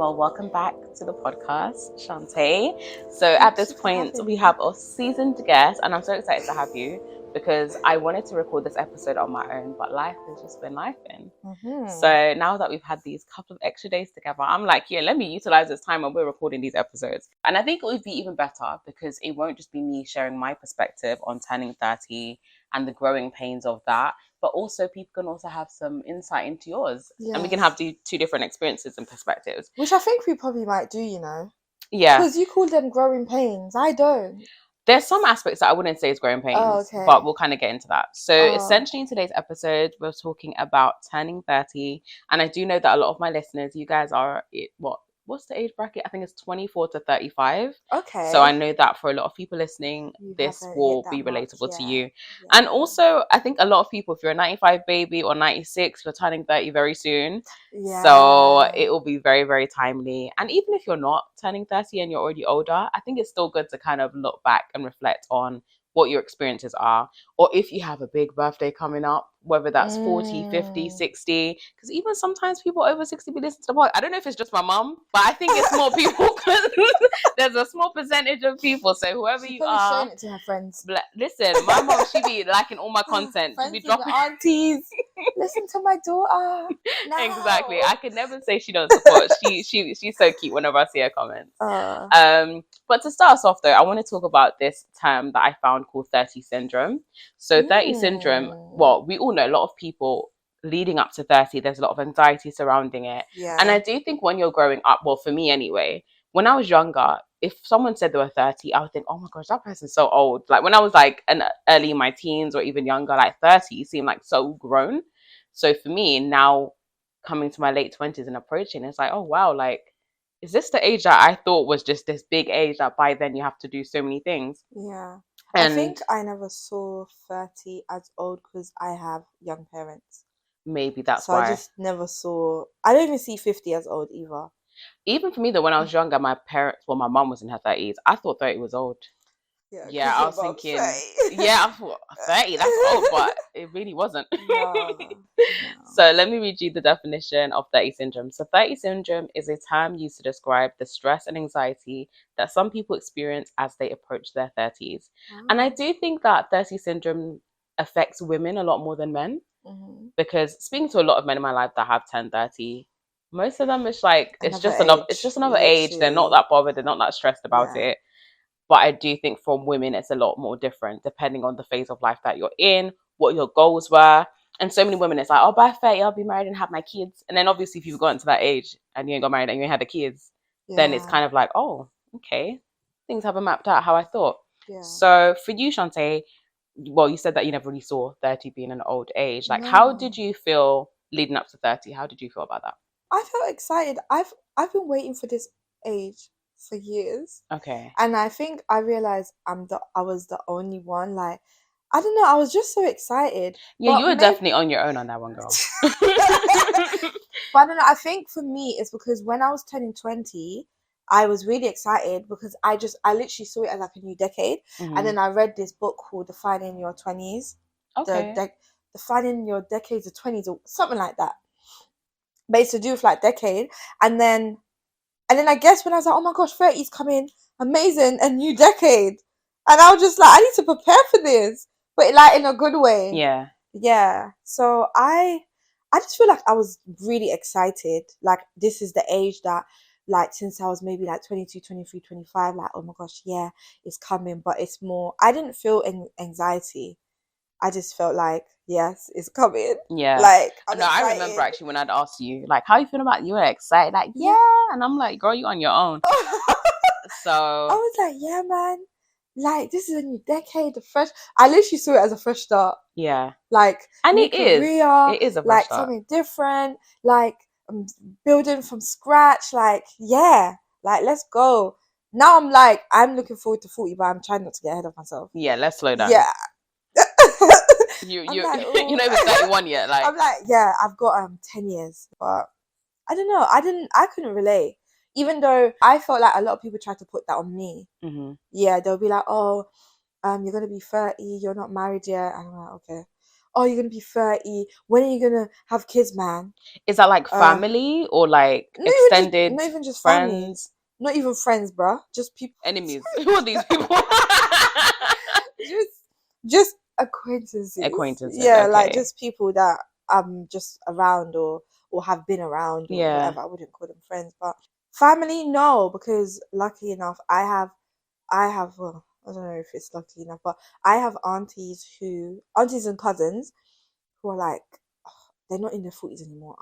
Well, welcome back to the podcast, Chante. So at this point, we have a seasoned guest, and I'm so excited to have you because I wanted to record this episode on my own, but life has just been lifing. So now that we've had these couple of extra days together, I'm like, yeah, let me utilize this time when we're recording these episodes. And I think it would be even better because it won't just be me sharing my perspective on turning 30 and the growing pains of that, but also people can also have some insight into yours. Yes. And we can have two different experiences and perspectives. Which I think we probably might do, you know. Yeah. Because you call them growing pains. I don't. There's some aspects that I wouldn't say is growing pains, but we'll kind of get into that. So essentially in today's episode, we're talking about turning 30. And I do know that a lot of my listeners, you guys are, what's the age bracket? I think it's 24 to 35. Okay. So I know that for a lot of people listening, this will be relatable to you. Yeah. And also, I think a lot of people, if you're a 95 baby or 96, you're turning 30 very soon. Yeah. So it will be very, very timely. And even if you're not turning 30 and you're already older, I think it's still good to kind of look back and reflect on what your experiences are, or if you have a big birthday coming up, whether that's 40, 50, 60, because even sometimes people over 60 be listening to the podcast. I don't know if it's just my mum, but I think it's more people because there's a small percentage of people. So whoever She's you are, showing it to her friends. Listen, my mum, she be liking all my content. She be dropping aunties. Listen to my daughter. No. Exactly. I could never say she don't support. She's so cute whenever I see her comments. But to start us off though, I want to talk about this term that I found called 30 syndrome. So 30 syndrome, well, we all know a lot of people leading up to 30, there's a lot of anxiety surrounding it. Yeah. And I do think when you're growing up, well, for me anyway, when I was younger, if someone said they were 30, I would think, oh my gosh, that person's so old. Like when I was like early in my teens or even younger, like 30 seemed like so grown. So for me now, coming to my late 20s and approaching, it's like, oh wow, like, is this the age that I thought was just this big age that by then you have to do so many things? Yeah. And I think I never saw 30 as old because I have young parents. Maybe that's why. So I just never saw, I don't even see 50 as old either. Even for me though, when I was younger, my mum was in her 30s. I thought 30 was old. Yeah, I was thinking, 30. Yeah, I thought 30, that's old, but it really wasn't. No. So let me read you the definition of 30 syndrome. So 30 syndrome is a term used to describe the stress and anxiety that some people experience as they approach their 30s. And I do think that 30 syndrome affects women a lot more than men. Because speaking to a lot of men in my life that have turned 30, most of them it's like it's just another age. They're not that bothered, they're not that stressed about it. But I do think for women, it's a lot more different depending on the phase of life that you're in, what your goals were. And so many women, it's like, oh, by 30, I'll be married and have my kids. And then obviously if you've gotten to that age and you ain't got married and you ain't had the kids, then it's kind of like, oh, okay, things haven't mapped out how I thought. Yeah. So for you, Chante, well, you said that you never really saw 30 being an old age. Like, how did you feel leading up to 30? How did you feel about that? I felt excited. I've been waiting for this age for years. Okay. And I think I realized I was the only one. Like, I don't know, I was just so excited. Yeah, you were definitely on your own on that one, girl. But I don't know, I think for me it's because when I was turning 20, I was really excited because I literally saw it as like a new decade. And then I read this book called Defining Your 20s. Okay. Defining Your Decades of 20s or something like that. But it's to do with like decade. And then I guess when I was like, oh my gosh, 30's coming, amazing, a new decade. And I was just like, I need to prepare for this. But like in a good way. Yeah. Yeah. So I just feel like I was really excited. Like this is the age that like since I was maybe like 22, 23, 25, like, oh my gosh, yeah, it's coming. But it's more, I didn't feel anxiety. I just felt like, yes, it's coming. Yeah. Like, I remember actually when I'd ask you, like, how you feeling about it? You were excited, like, yeah. And I'm like, girl, you on your own. So I was like, yeah, man. Like, this is a new decade, I literally saw it as a fresh start. Yeah. Like, and it is a fresh like start. Something different. Like, I'm building from scratch. Like, yeah. Like, let's go. Now I'm like, I'm looking forward to 40, but I'm trying not to get ahead of myself. Yeah, let's slow down. Yeah. You're not even 31 yet. Like, I'm like, yeah, I've got 10 years, but I don't know. I couldn't relate. Even though I felt like a lot of people tried to put that on me. Yeah, they'll be like, oh, you're gonna be 30, you're not married yet, and I'm like, okay. oh, you're gonna be 30. When are you gonna have kids, man? Is that like family or like extended not even just friends? Family. Not even friends, bruh. Just people. Enemies. Who are these people? just acquaintances. Yeah, okay. Like just people that I'm just around or have been around or whatever. I wouldn't call them friends, but family, no, because luckily enough, I have. Well, I don't know if it's lucky enough, but I have aunties and cousins who are like, they're not in their 40s anymore.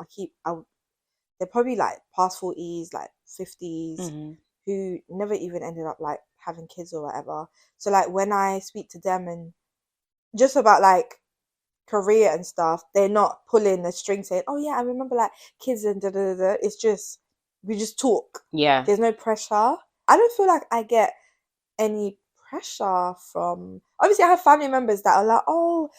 They're probably like past 40s, like 50s, who never even ended up like having kids or whatever. So like when I speak to them and just about like career and stuff, they're not pulling the string saying, oh yeah, I remember like kids and da da da. It's just, we just talk. Yeah. There's no pressure. I don't feel like I get any pressure from, obviously I have family members that are like, oh,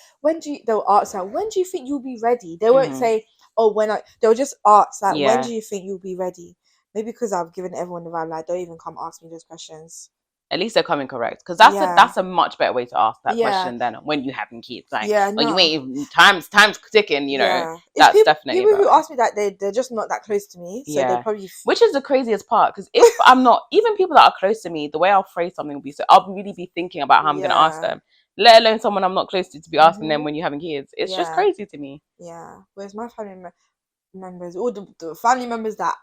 they'll ask like, when do you think you'll be ready? They won't say, oh, they'll just ask like, when do you think you'll be ready? Maybe because I've given everyone the vibe like, don't even come ask me those questions. At least they're coming correct, because that's a much better way to ask that question than when you having kids. Like, you ain't time's ticking. You know, that's definitely people who ask me that they're just not that close to me. So they probably, which is the craziest part, because if I'm not, even people that are close to me, the way I'll phrase something will be, so I'll really be thinking about how I'm going to ask them. Let alone someone I'm not close to be asking them when you're having kids. It's just crazy to me. Yeah. Whereas my family members, all the family members that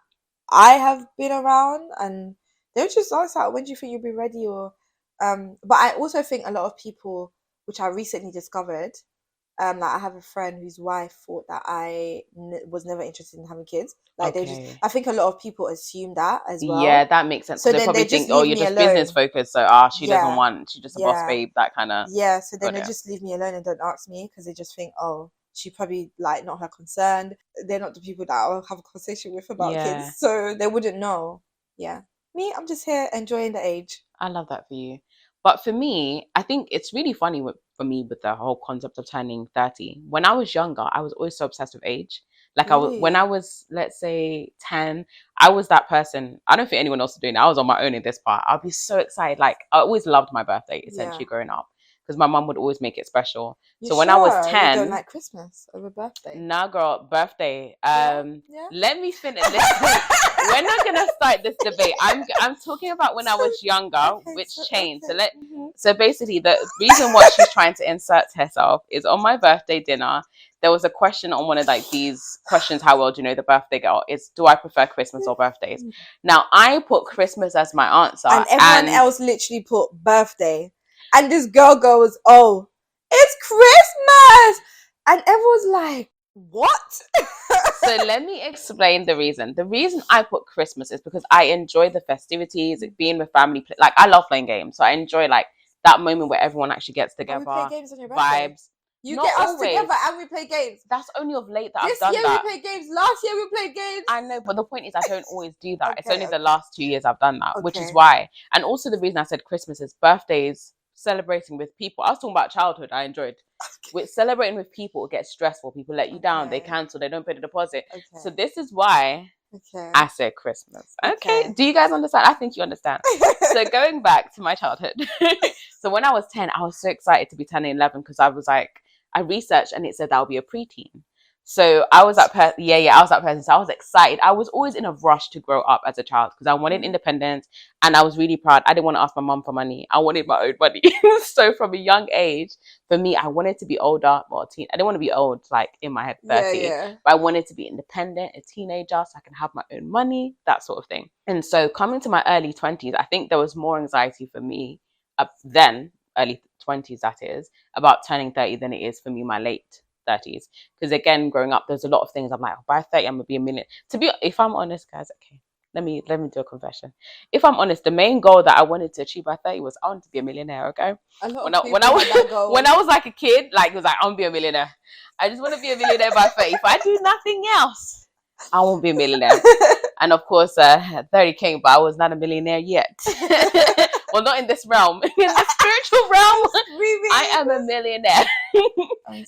I have been around, and they'll just ask like, when do you think you'll be ready? Or but I also think a lot of people, which I recently discovered, like I have a friend whose wife thought that I was never interested in having kids. Like I think a lot of people assume that as well. Yeah, that makes sense. So they probably think, oh, you're just business focused, so she doesn't want, she's just a boss babe, that kind of. Yeah, so then they just leave me alone and don't ask me, because they just think, oh, she probably like not her concern. They're not the people that I'll have a conversation with about kids, so they wouldn't know. Yeah, me, I'm just here enjoying the age. I love that for you. But for me, I think it's really funny for me with the whole concept of turning 30. When I was younger, I was always so obsessed with age. Like Really? when I was, let's say 10, I was that person. I don't think anyone else was doing it. I was on my own in this part. I'd be so excited. Like I always loved my birthday, essentially growing up, because my mum would always make it special. When I was 10, you don't like Christmas over birthday? Nah, girl, birthday. Let me finish. We're not gonna start this debate. I'm talking about when I was younger, which changed. So basically, the reason what she's trying to insert herself is on my birthday dinner. There was a question on one of like these questions, how well do you know the birthday girl? Is, do I prefer Christmas or birthdays? Now I put Christmas as my answer, and everyone else literally put birthday. And this girl goes, oh, it's Christmas! And everyone's like, what? So let me explain the reason. The reason I put Christmas is because I enjoy the festivities, being with family. Like, I love playing games. So I enjoy like that moment where everyone actually gets together. And we play games on your birthday. Vibes. You get us together and we play games. That's only of late that I've done that. This year we played games. Last year we played games. I know, but the point is I don't always do that. It's only the last 2 years I've done that, which is why. And also the reason I said Christmas is birthdays, celebrating with people. I was talking about childhood. I enjoyed. With celebrating with people, it gets stressful. People let you down. They cancel. They don't pay the deposit. So this is why I said Christmas. Okay. Do you guys understand? I think you understand. So going back to my childhood. So when I was 10, I was so excited to be turning 11, because I was like, I researched and it said I'll be a preteen. So I was that person. I was that person. So I was excited. I was always in a rush to grow up as a child, because I wanted independence and I was really proud. I didn't want to ask my mum for money. I wanted my own money. So from a young age, for me, I wanted to be older. Well, I didn't want to be old, like in my head, 30. But I wanted to be independent, a teenager, so I can have my own money, that sort of thing. And so coming to my early 20s, I think there was more anxiety for me then, early 20s, that is, about turning 30 than it is for me my late 30s. Because again, growing up, there's a lot of things I'm like, oh, by 30 I'm gonna be a million. If I'm honest, guys, okay, let me do a confession. If I'm honest, the main goal that I wanted to achieve by 30 was I wanted to be a millionaire. Okay, when I was like a kid, like it was like, I want to be a millionaire. I just want to be a millionaire by 30. If I do nothing else, I won't be a millionaire. And of course, 30 came, but I was not a millionaire yet. Well, not in this realm. In the spiritual realm, I am a millionaire.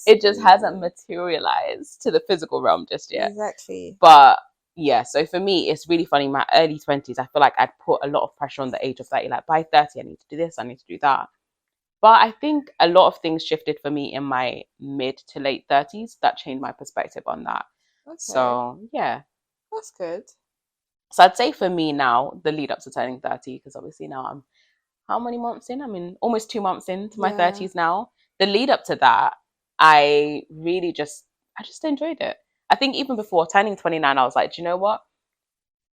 It just hasn't materialized to the physical realm just yet. Exactly. But yeah, so for me, it's really funny. My early 20s, I feel like I'd put a lot of pressure on the age of 30. Like by 30, I need to do this, I need to do that. But I think a lot of things shifted for me in my mid to late 30s that changed my perspective on that. Okay. So, yeah. That's good. So I'd say for me now, the lead up to turning 30, because obviously now I'm how many months in? I'm in almost 2 months into my 30s now. The lead up to that, I really I just enjoyed it. I think even before turning 29, I was like, do you know what?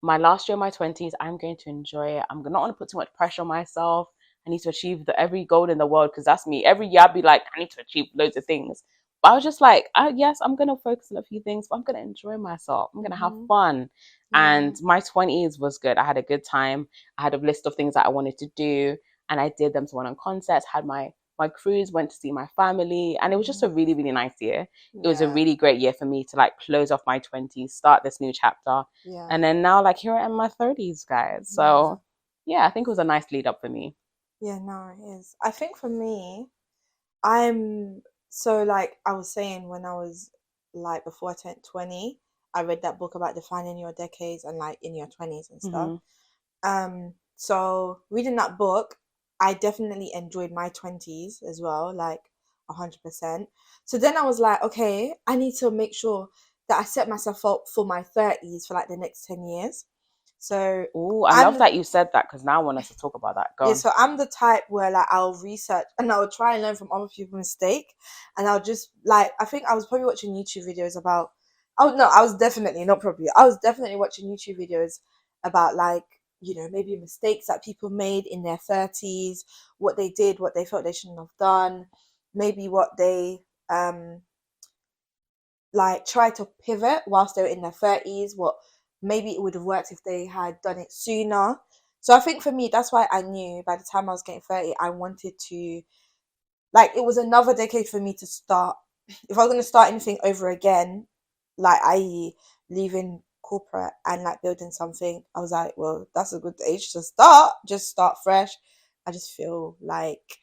My last year of my 20s, I'm going to enjoy it. I'm not going to put too much pressure on myself. I need to achieve every goal in the world because that's me. Every year I'd be like, I need to achieve loads of things. But I was just like, yes, I'm going to focus on a few things, but I'm going to enjoy myself. I'm going to have fun. And my 20s was good. I had a good time. I had a list of things that I wanted to do, and I did them. So went on concerts, had my cruise, went to see my family, and it was just a really, really nice year. It was a really great year for me to like close off my 20s, start this new chapter. And then now, like, here I am in my 30s, guys. So, yeah, I think it was a nice lead up for me. Yeah, no, it is. I think for me, I'm so like I was saying when I was like before I turned 20, I read that book about defining your decades and like in your 20s and stuff. So reading that book, I definitely enjoyed my 20s as well, like 100%. So then I was like, okay, I need to make sure that I set myself up for my 30s for like the next 10 years. So I love that you said that because now I want us to talk about that. Go on. So I'm the type where like I'll research and I'll try and learn from other people's mistake, and I'll just like I think I was probably watching YouTube videos about. Oh no, I was definitely not probably. I was definitely watching YouTube videos about like maybe mistakes that people made in their 30s, what they did, what they felt they shouldn't have done, maybe what they like try to pivot whilst they were in their 30s, what maybe it would have worked if they had done it sooner. So I think for me, that's why I knew by the time I was getting 30, I wanted to, like, it was another decade for me to start. If I was going to start anything over again, like, i.e., leaving corporate and like building something, I was like, well, that's a good age to start. Just start fresh. I just feel like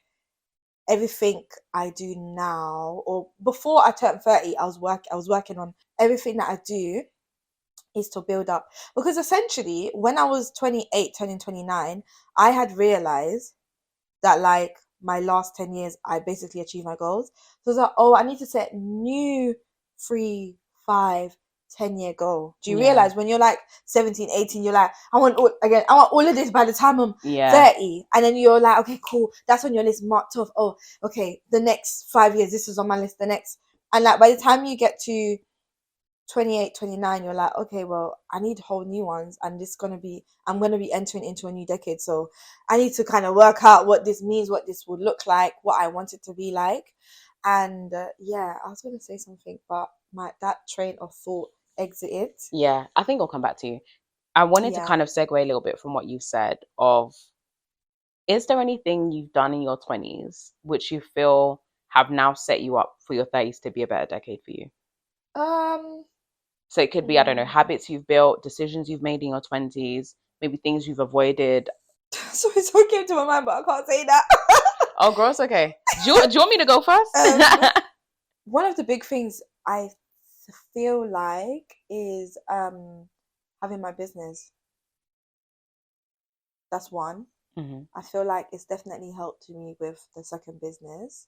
everything I do now, or before I turned 30, I was working on everything that I do is to build up, because essentially when I was 28 turning 29, I had realized that like my last 10 years I basically achieved my goals. So I was like, oh, I need to set new 3, 5, 10-year goal. Do you realize when you're like 17, 18, you're like, I want all of this by the time I'm 30. And then you're like, okay, cool. That's on your list marked off. Oh, okay. The next 5 years, this is on my list. The next. And like by the time you get to 28, 29, you're like, okay, well, I need whole new ones. And I'm going to be entering into a new decade. So I need to kind of work out what this means, what this would look like, what I want it to be like. And I was going to say something, but that train of thought exited. Yeah, I think I'll come back to you. I wanted to kind of segue a little bit from what you said of, is there anything you've done in your 20s which you feel have now set you up for your 30s to be a better decade for you? So it could be, I don't know, habits you've built, decisions you've made in your 20s, maybe things you've avoided. So it's what came to my mind, but I can't say that. Oh, girl, it's okay. Do you want me to go first? One of the big things I feel like is having my business. That's one. I feel like it's definitely helped me with the second business.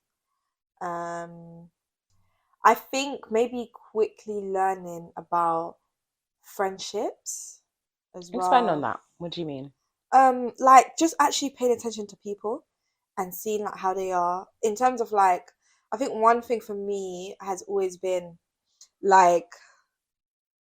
I think maybe quickly learning about friendships as well. Expand on that. What do you mean? Like just actually paying attention to people and seeing like how they are in terms of like, I think one thing for me has always been like,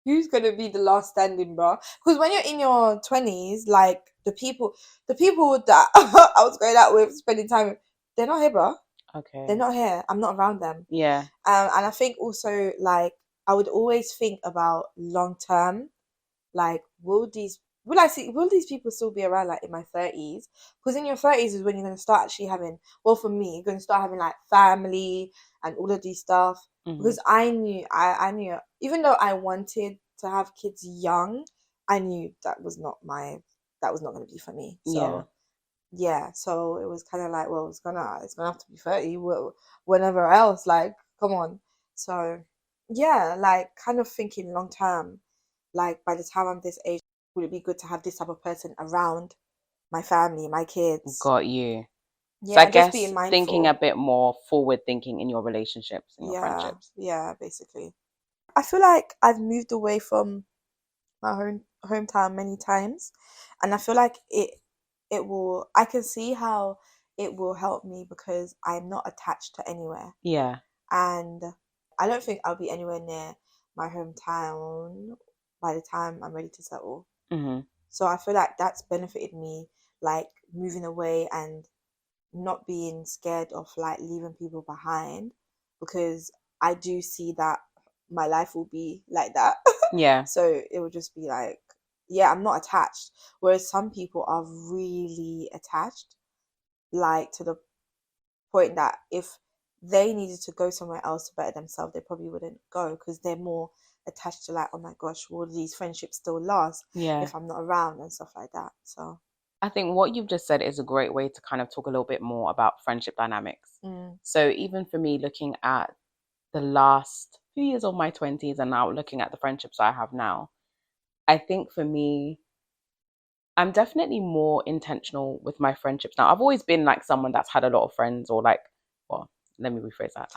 who's gonna be the last standing, bro? Because when you're in your 20s, like the people that I was going out with, spending time with, they're not here, bro. Okay. They're not here. I'm not around them. Yeah. And I think also like I would always think about long term, like will these people still be around like in my 30s? Because in your 30s is when you're going to start actually having, well, for me, you're going to start having like family and all of these stuff. Because I knew even though I wanted to have kids young, I knew that was not going to be for me. So so it was kind of like, well, it's gonna have to be 30 whenever else, like, come on. So like kind of thinking long term, like by the time I'm this age, would it be good to have this type of person around my family, my kids? Got you. Yeah, So I just guess being mindful. Thinking a bit more forward thinking in your relationships and your friendships. Yeah, basically. I feel like I've moved away from my hometown many times, and I feel like it will. I can see how it will help me because I'm not attached to anywhere. Yeah. And I don't think I'll be anywhere near my hometown by the time I'm ready to settle. Mm-hmm. So I feel like that's benefited me, like moving away and not being scared of like leaving people behind, because I do see that my life will be like that. Yeah. So it will just be like, yeah, I'm not attached. Whereas some people are really attached, like to the point that if they needed to go somewhere else to better themselves, they probably wouldn't go because they're more attached to like, oh my gosh, will these friendships still last if I'm not around and stuff like that. So I think what you've just said is a great way to kind of talk a little bit more about friendship dynamics. So even for me, looking at the last few years of my 20s and now looking at the friendships I have now, I think for me, I'm definitely more intentional with my friendships now. I've always been like someone that's had a lot of friends, or like, well, let me rephrase that.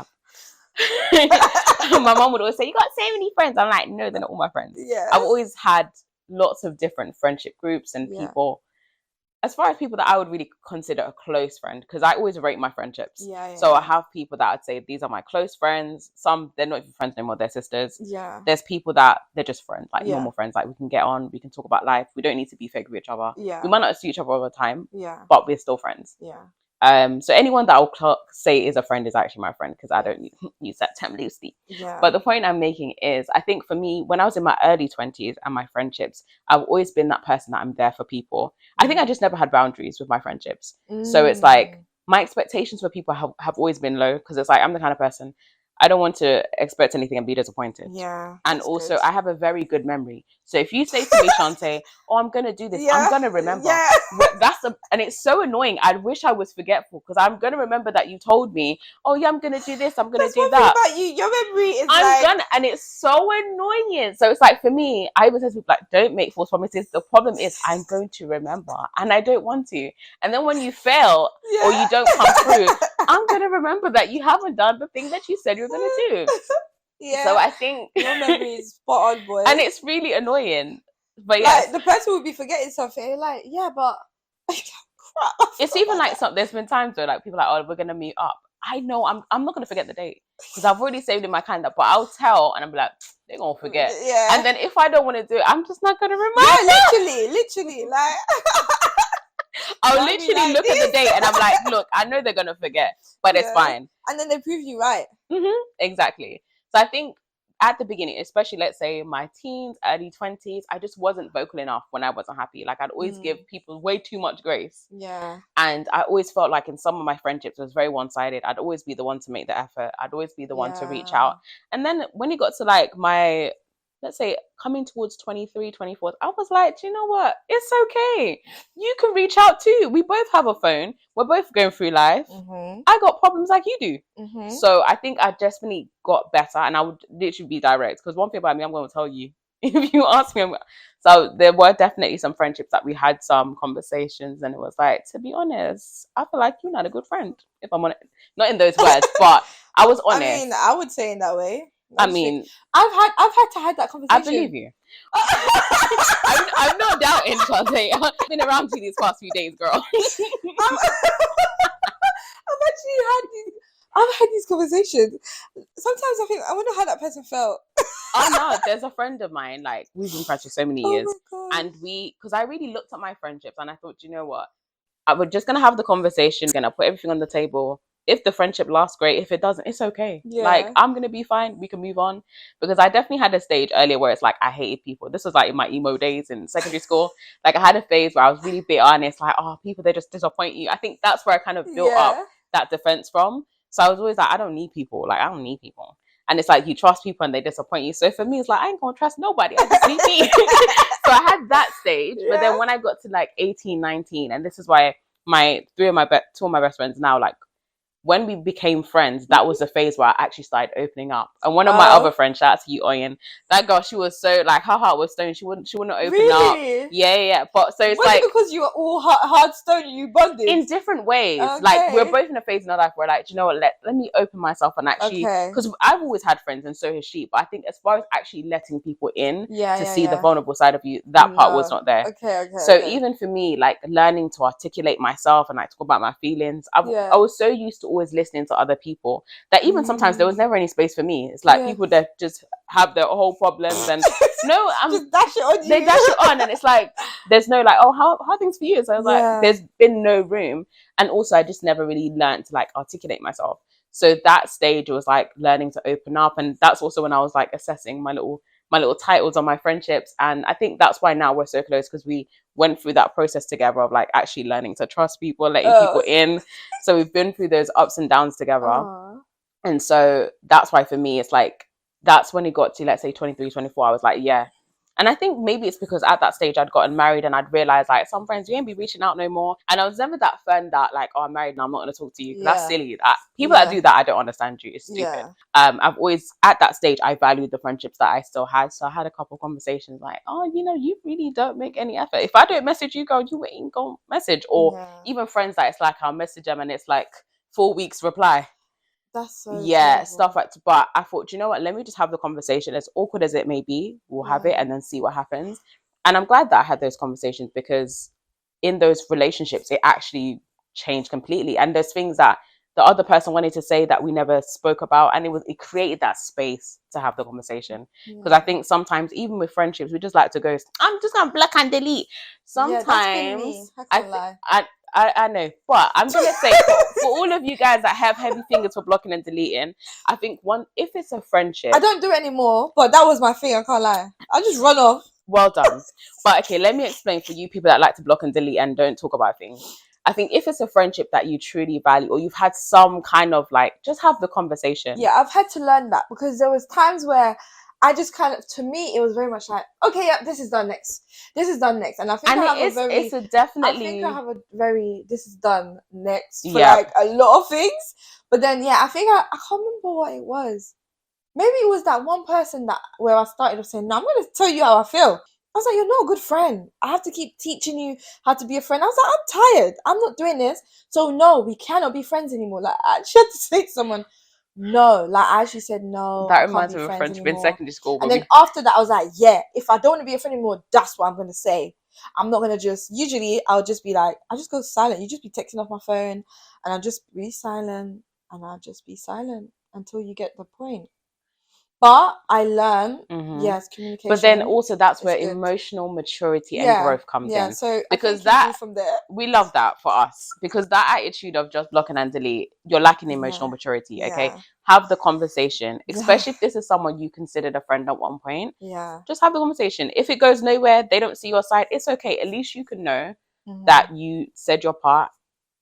My mom would always say, "You got so many friends." I'm like, no, they're not all my friends. yeah, I've always had lots of different friendship groups and people. As far as people that I would really consider a close friend, because I always rate my friendships. So I have people that I'd say these are my close friends. Some, they're not even friends anymore, they're sisters. There's people that they're just friends, like normal friends. Like we can get on, we can talk about life. We don't need to be fake with each other. We might not see each other all the time, but we're still friends. So anyone that I'll say is a friend is actually my friend, because I don't use that term loosely. But the point I'm making is, I think for me, when I was in my early 20s and my friendships, I've always been that person that I'm there for people. I think I just never had boundaries with my friendships. So it's like my expectations for people have always been low, because it's like I'm the kind of person, I don't want to expect anything and be disappointed. And also, I have a very good memory. So if you say to me, Chante, oh, I'm going to do this, I'm going to remember. And it's so annoying. I wish I was forgetful, because I'm going to remember that you told me, oh, yeah, I'm going to do this, I'm going to do that. About you, your memory is and it's so annoying. So it's like, for me, I always say to people, like, don't make false promises. The problem is I'm going to remember, and I don't want to. And then when you fail or you don't come through, I'm going to remember that you haven't done the thing that you said you were going to do. So I think your memory is spot on, boy. And it's really annoying. But like, the person will be forgetting something. Like, yeah, but crap. It's even like there's been times where like people are like, oh, we're gonna meet up. I know I'm not gonna forget the date, because I've already saved in my calendar. But I'll tell, and I'm like, they're gonna forget. And then if I don't want to do it, I'm just not gonna remember. Literally, like I'll literally like look at the date and I'm like, look, I know they're gonna forget, but it's fine. And then they prove you right. Exactly. So I think at the beginning, especially let's say my teens, early 20s, I just wasn't vocal enough when I wasn't happy. Like I'd always give people way too much grace. And I always felt like in some of my friendships it was very one-sided. I'd always be the one to make the effort. I'd always be the one to reach out. And then when it got to like my, let's say, coming towards 23, 24, I was like, do you know what? It's okay. You can reach out too. We both have a phone. We're both going through life. I got problems like you do. So I think I definitely got better, and I would literally be direct, because one thing about me, I'm going to tell you. If you ask me, so there were definitely some friendships that we had some conversations, and it was like, to be honest, I feel like you're not a good friend, if I'm honest. Not in those words, but I was honest. I mean, I would say in that way. I mean, I've had to have that conversation. I believe you. I'm not doubting, Chante. I've been around you these past few days, girl. I've had these conversations. Sometimes I think, I wonder how that person felt. Oh no, there's a friend of mine, like we've been friends for so many years, and because I really looked at my friendships and I thought, you know what, we're just gonna have the conversation, gonna put everything on the table. If the friendship lasts, great. If it doesn't, it's okay. Like, I'm going to be fine. We can move on. Because I definitely had a stage earlier where it's like, I hated people. This was like in my emo days in secondary school. Like, I had a phase where I was really bitter, and it's like, oh, people, they just disappoint you. I think that's where I kind of built up that defense from. So I was always like, I don't need people. Like, I don't need people. And it's like, you trust people and they disappoint you. So for me, it's like, I ain't going to trust nobody. I just need me. So I had that stage. But then when I got to like 18, 19, and this is why two of my best friends now, like, when we became friends, that was the phase where I actually started opening up. And one of my other friends, shout out to you, Oyen, that girl, she was so like, her heart was stone. She wouldn't open up. Yeah. But so it's was it because you were all hard stone, you bonded in different ways. Like we're both in a phase in our life where like, you know what, let me open myself and actually, because I've always had friends and so has she. But I think as far as actually letting people in to see the vulnerable side of you, that part was not there. So even for me, like learning to articulate myself and like talk about my feelings, I was so used to always listening to other people that even sometimes there was never any space for me. It's like people that just have their whole problems and just dash it on you. They dash it on and it's like there's no like, oh, how are things for you? So I was like, there's been no room. And also I just never really learned to like articulate myself. So that stage was like learning to open up, and that's also when I was like assessing my little titles on my friendships. And I think that's why now we're so close, because we went through that process together of like actually learning to trust people, letting people in. So we've been through those ups and downs together. And so that's why for me it's like, that's when it got to, let's say 23, 24, I was like, yeah. And I think maybe it's because at that stage I'd gotten married and I'd realized like some friends, you ain't be reaching out no more. And I was never that friend that like, oh, I'm married and I'm not going to talk to you. That's silly. People that do that, I don't understand you. It's stupid. I've always, at that stage, I valued the friendships that I still had. So I had a couple of conversations like, oh, you know, you really don't make any effort. If I don't message you, girl, you ain't going to message. Or even friends that it's like, I'll message them and it's like 4 weeks reply. That's so terrible. Stuff like, but I thought, you know what, let me just have the conversation, as awkward as it may be, we'll have it and then see what happens. And I'm glad that I had those conversations, because in those relationships it actually changed completely, and there's things that the other person wanted to say that we never spoke about, and it created that space to have the conversation. Because I think sometimes even with friendships we just like to go, I'm just gonna block and delete. Sometimes that's been me. I know, but I'm gonna say for all of you guys that have heavy fingers for blocking and deleting, I think if it's a friendship, I don't do it anymore, but that was my thing. I can't lie. I just run off. Well done. But okay, let me explain for you people that like to block and delete and don't talk about things. I think if it's a friendship that you truly value, or you've had some kind of like, just have the conversation. Yeah, I've had to learn that, because there was times where I just kind of, to me, it was very much like, okay, yeah, this is done next. This is done next. And I think this is done next for like a lot of things. But then, I think I can't remember what it was. Maybe it was that one person where I started off saying, no, I'm going to tell you how I feel. I was like, you're not a good friend. I have to keep teaching you how to be a friend. I was like, I'm tired. I'm not doing this. So no, we cannot be friends anymore. Like, I actually had to say to someone, no, like I actually said no. That reminds me of a friendship in secondary school. And then after that, I was like, yeah, if I don't want to be a friend anymore, that's what I'm going to say. I'm not going to usually I'll just be like, I'll just go silent. You just be texting off my phone and I'll just be silent and I'll just be silent until you get the point. But I learned, yes, communication. But then also that's where emotional maturity and growth comes in. So because that from there, we love that for us, because that attitude of just block and delete, you're lacking emotional maturity. Okay, have the conversation, especially if this is someone you considered a friend at one point. Just have the conversation. If it goes nowhere, they don't see your side, it's okay. At least you can know that you said your part,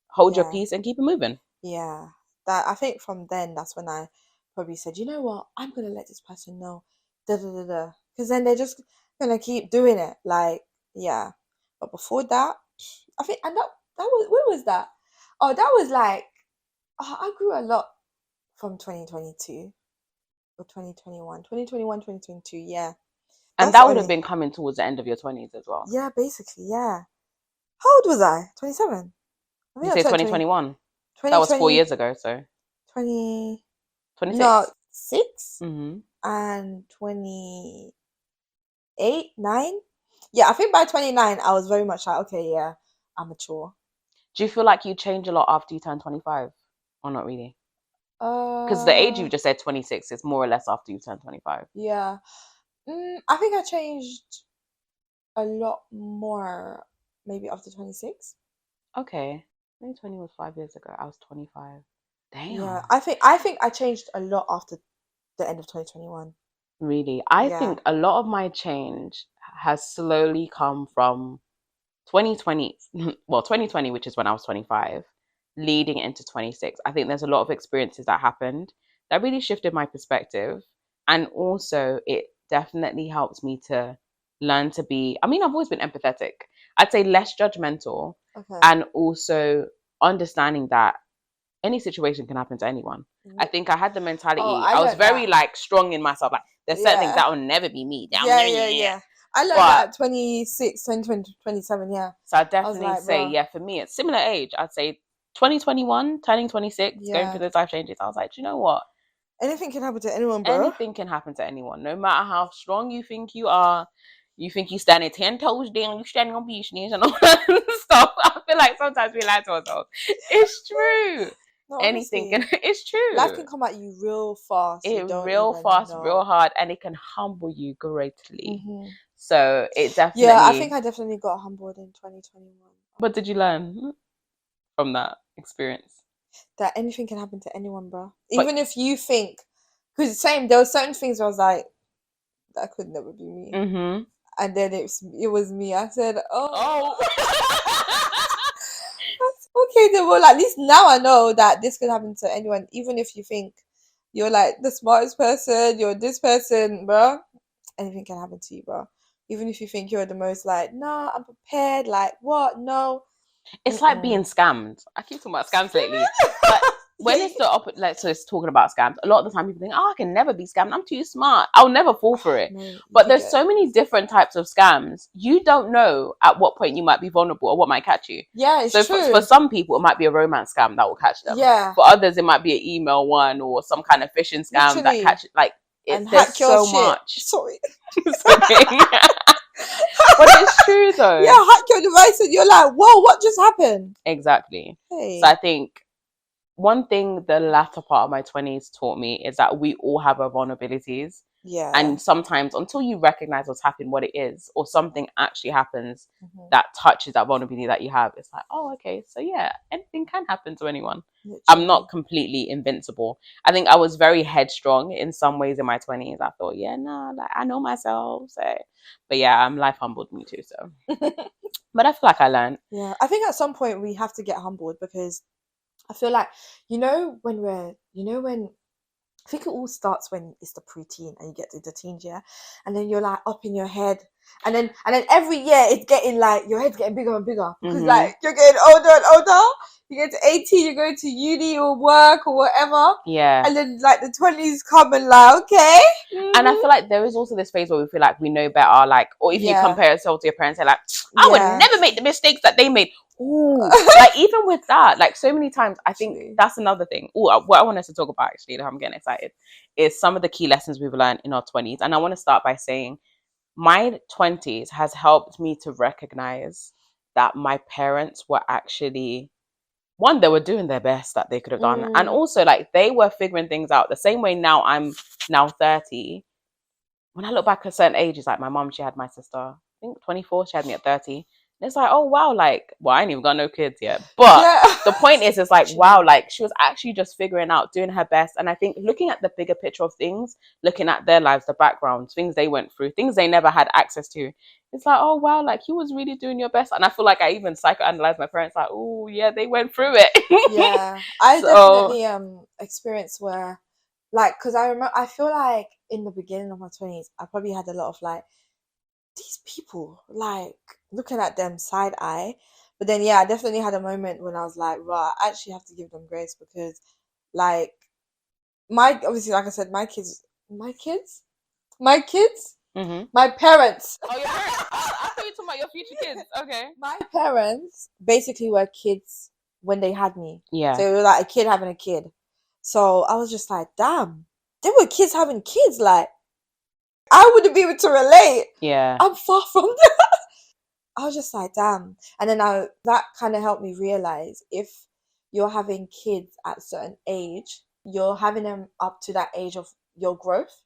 hold your peace, and keep it moving. Yeah, that I think from then that's when I probably said, you know what, I'm gonna let this person know, because then they're just gonna keep doing it. Like, but before that, I think, and that was, when was that? Oh, that was like, I grew a lot from 2022 or 2021, 2022. Yeah, and that would have been coming towards the end of your 20s as well. Yeah, basically, yeah. How old was I? 27. You say 2021. That was 4 years ago. So 26. No, 6 and 28, 9. Yeah, I think by 29, I was very much like, okay, yeah, I'm mature. Do you feel like you change a lot after you turn 25, or not really? Because the age you just said, 26, is more or less after you turn 25. Yeah, I think I changed a lot more maybe after 26. Okay, 2020 was 5 years ago. I was 25. Damn. Yeah, I think I changed a lot after the end of 2021. Really? I think a lot of my change has slowly come from 2020. Well, 2020, which is when I was 25, leading into 26. I think there's a lot of experiences that happened that really shifted my perspective. And also, it definitely helped me to learn to be, I've always been empathetic. I'd say less judgmental. And also understanding that any situation can happen to anyone. I think I had the mentality. Oh, I was very like strong in myself. Like there's certain things that will never be me. Yeah. I learned that at 26, 27, yeah. So I'd definitely say, for me, it's similar age. I'd say 2021, turning 26, going through those life changes. I was like, do you know what? Anything can happen to anyone, bro. Anything can happen to anyone. No matter how strong you think you are, you think you're standing 10 toes down, you're standing on business and all that stuff. I feel like sometimes we lie to ourselves. It's true. No, anything can, it's true. Life can come at you real fast. Real hard, and it can humble you greatly. So it definitely. Yeah, I think I definitely got humbled in 2021. What did you learn from that experience? That anything can happen to anyone, bro. Even if you think, because there were certain things where I was like, that could never be me. And then it was me. I said, oh. Okay, then well, at least now I know that this could happen to anyone. Even if you think you're like the smartest person, you're this person, bro. Anything can happen to you, bro. Even if you think you're the most like, no, I'm prepared. Like what? No. It's like being scammed. I keep talking about scams lately. But when it's so it's talking about scams, a lot of the time people think, I can never be scammed. I'm too smart. I'll never fall for it. No, but there's so many different types of scams. You don't know at what point you might be vulnerable or what might catch you. Yeah, it's true. For some people, it might be a romance scam that will catch them. Yeah. For others, it might be an email one or some kind of phishing scam that catches. Like, there's so much. Sorry. But it's true though. Yeah, hack your device and you're like, whoa, what just happened? Exactly. Hey. So I think one thing the latter part of my 20s taught me is that we all have our vulnerabilities. Yeah. And sometimes until you recognize what's happening, what it is, or something actually happens that touches that vulnerability that you have, it's like, oh, okay, so yeah, anything can happen to anyone. Literally. I'm not completely invincible. I think I was very headstrong in some ways in my 20s. I thought, like I know myself. So, but yeah, life humbled me too. So, but I feel like I learned. Yeah, I think at some point we have to get humbled because I feel like, when I think it all starts when it's the preteen and you get to the teens, yeah, and then you're like up in your head, and then every year it's getting like your head's getting bigger and bigger because like you're getting older and older. You get to 18, you're going to uni or work or whatever. Yeah. And then like the 20s come and like, okay. And I feel like there is also this phase where we feel like we know better, like, or if you compare yourself to your parents, they're like, I would never make the mistakes that they made. Ooh. Like even with that, like so many times, I think that's another thing. What I want us to talk about actually, that I'm getting excited, is some of the key lessons we've learned in our 20s. And I want to start by saying my 20s has helped me to recognize that my parents were actually, one, they were doing their best that they could have done. And also like they were figuring things out the same way now I'm now 30. When I look back at certain ages, like my mom, she had my sister, I think 24, she had me at 30. And it's like, oh wow, like, well, I ain't even got no kids yet. But the point is, it's like, wow, like she was actually just figuring out, doing her best. And I think looking at the bigger picture of things, looking at their lives, the backgrounds, things they went through, things they never had access to, it's like, oh wow, like you was really doing your best. And I feel like I even psychoanalyzed my parents, like, oh yeah, they went through it. Yeah, I definitely experienced where, like, because I feel like in the beginning of my 20s, I probably had a lot of like, these people, like looking at them side eye. But then I definitely had a moment when I was like, right, I actually have to give them grace because like obviously, like I said, my kids, my parents. Oh, your parents. I thought you were talking about your future kids. Okay. My parents basically were kids when they had me. Yeah. So it was like a kid having a kid. So I was just like, damn, they were kids having kids. Like, I wouldn't be able to relate. Yeah. I'm far from that. I was just like, damn. And then that kind of helped me realize if you're having kids at a certain age, you're having them up to that age of your growth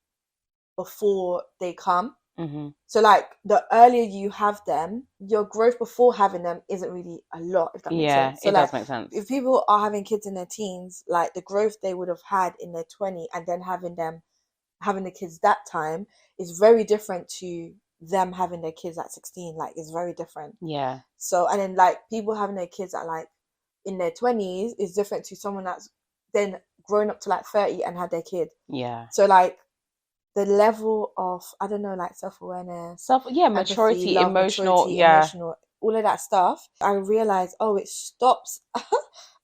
before they come. Mm-hmm. So like the earlier you have them, your growth before having them isn't really a lot, if that makes sense. So it does make sense. If people are having kids in their teens, like the growth they would have had in their 20 and then having the kids that time is very different to them having their kids at 16. Like it's very different. Yeah. So and then like people having their kids at like in their 20s is different to someone that's then grown up to like 30 and had their kid. Yeah. So like the level of, I don't know, like self-awareness, maturity, empathy, emotional, emotional, all of that stuff, I realized, it stops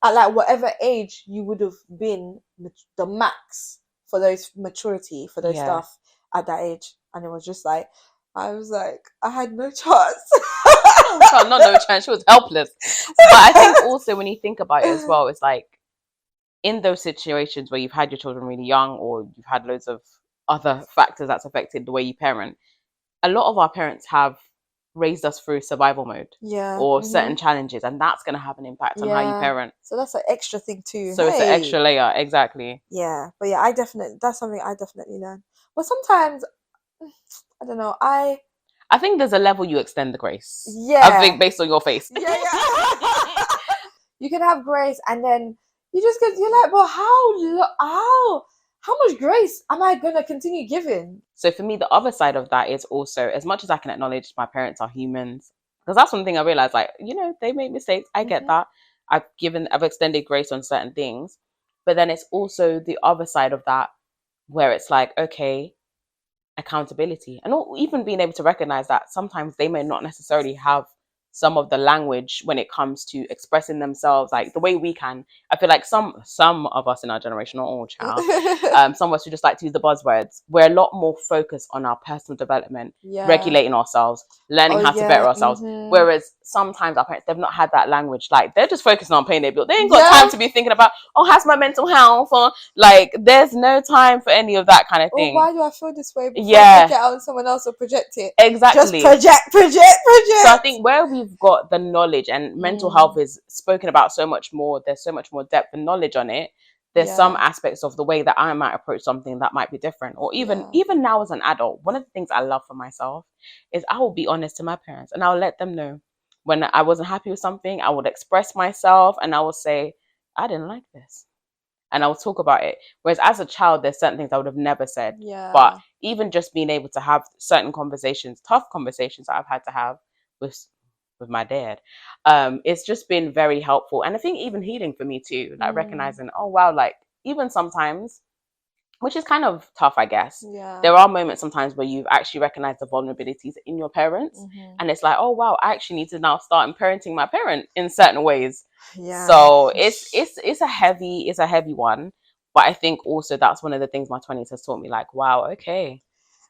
at like whatever age you would have been the max for those maturity, for those stuff at that age. And it was just like, I was like, I had no chance. Not no chance. She was helpless. But I think also when you think about it as well, it's like in those situations where you've had your children really young, or you've had loads of other factors that's affected the way you parent, a lot of our parents have raised us through survival mode, or certain challenges, and that's going to have an impact on how you parent. So that's an extra thing too. So it's an extra layer, exactly. Yeah, but yeah, that's something I definitely learned. But sometimes, I don't know, I think there's a level you extend the grace. Yeah, I think based on your face. Yeah. You can have grace, and then you're like, well, how much grace am I going to continue giving? So for me, the other side of that is also, as much as I can acknowledge my parents are humans, because that's one thing I realized, like, they make mistakes. I get that. I've extended grace on certain things. But then it's also the other side of that, where it's like, okay, accountability. And even being able to recognize that sometimes they may not necessarily have some of the language when it comes to expressing themselves, like the way we can. I feel like some of us in our generation, not all, child, some of us who just like to use the buzzwords, we're a lot more focused on our personal development, regulating ourselves, learning how to better ourselves. Whereas sometimes our parents, they've not had that language. Like, they're just focusing on paying their bill. They ain't got time to be thinking about, how's my mental health? Or like, there's no time for any of that kind of thing. Why do I feel this way? Before I get out on someone else or project it. Exactly. Just project. So I think where we've got the knowledge, and mental health is spoken about so much more, there's so much more depth and knowledge on it. There's some aspects of the way that I might approach something that might be different. Or even now as an adult, one of the things I love for myself is I will be honest to my parents, and I'll let them know when I wasn't happy with something. I would express myself, and I will say, I didn't like this, and I'll talk about it. Whereas as a child, there's certain things I would have never said. But even just being able to have certain conversations, tough conversations that I've had to have with my dad, it's just been very helpful. And I think even healing for me too, like recognizing, oh wow, like even sometimes, which is kind of tough, I guess, there are moments sometimes where you've actually recognized the vulnerabilities in your parents, and it's like, oh wow, I actually need to now start parenting my parent in certain ways. So it's a heavy one, but I think also that's one of the things my 20s has taught me, like, wow, okay.